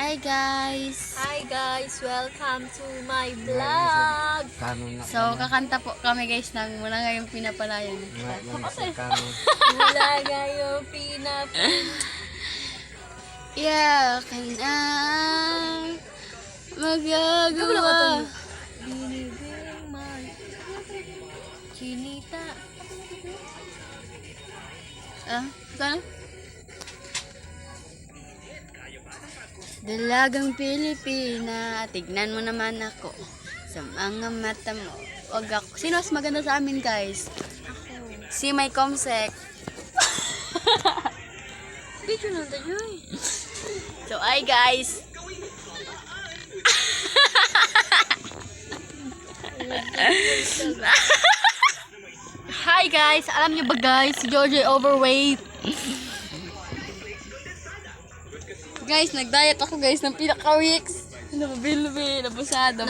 Hi guys! Hi guys, welcome to my vlog. So, kakanta po kami guys ng Mula Ngayong Pinapalayan. Wala ngayong pinap. Yeah, ka na magagawa. Binibing man. Chinita. Ano? Dalagang Pilipina, tignan mo naman ako sa mga mata mo. Wag ako. Sino mas maganda sa amin guys? Ako. Si May Comsec. Video na tayo eh. So, hi guys! Hi guys! Alam niyo ba guys, si Georgie overweight. Guys, nag-diet ako guys ng pinaka-weeks. Nababil-bil, nabusado.